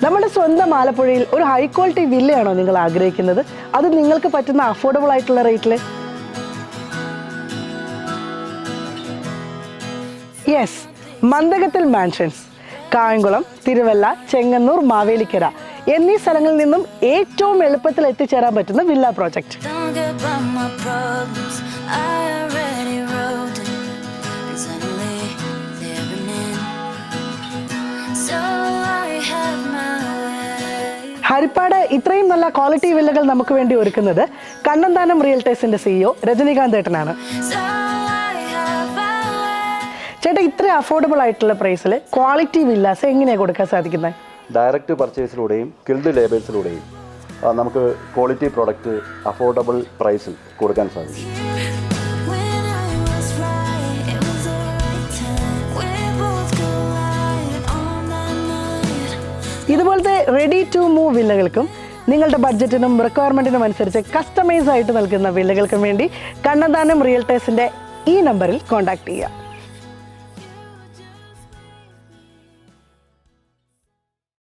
നമ്മുടെ സ്വന്തം ആലപ്പുഴയിൽ ഒരു ഹൈ ക്വാളിറ്റി വില്ലയാണോ നിങ്ങൾ ആഗ്രഹിക്കുന്നത്? അത് നിങ്ങൾക്ക് പറ്റുന്ന അഫോർഡബിൾ ആയിട്ടുള്ള റേറ്റിൽ? യെസ്, മന്ദഗത്തിൽ മാൻഷൻസ്. കായംകുളം, തിരുവല്ല, ചെങ്ങന്നൂർ, മാവേലിക്കര എന്നീ സ്ഥലങ്ങളിൽ നിന്നും ഏറ്റവും എളുപ്പത്തിൽ എത്തിച്ചേരാൻ പറ്റുന്ന വില്ല പ്രോജക്റ്റ്. ഹരിപ്പാട് ഇത്രയും നല്ല ക്വാളിറ്റി വില്ലകൾ നമുക്ക് വേണ്ടി ഒരുക്കുന്നത് കണ്ണന്താനം റിയൽറ്റേഴ്സിന്റെ CEO രജനികാന്ത് ഏട്ടനാണ്. ചേട്ടാ, ഇത്ര അഫോർഡബിൾ ആയിട്ടുള്ള പ്രൈസിൽ ക്വാളിറ്റി വില്ലാസ് എങ്ങനെയാണ് കൊടുക്കാൻ സാധിക്കുന്നത്? ഡയറക്റ്റ് പർച്ചേസിലൂടെയും സ്കിൽഡ് ലേബേഴ്സിലൂടെയും നമുക്ക് ക്വാളിറ്റി പ്രോഡക്റ്റ് അഫോർഡബിൾ പ്രൈസിൽ കൊടുക്കാൻ സാധിക്കും. ഇതുപോലത്തെ റെഡി ടു മൂവ് വില്ലകൾക്കും നിങ്ങളുടെ ബഡ്ജറ്റിനും റിക്വയർമെൻറ്റിനും അനുസരിച്ച് കസ്റ്റമൈസ് ആയിട്ട് നൽകുന്ന വില്ലകൾക്കും വേണ്ടി കണ്ണന്താനം റിയൽറ്റേഴ്സിൻ്റെ ഈ നമ്പറിൽ കോൺടാക്ട് ചെയ്യുക.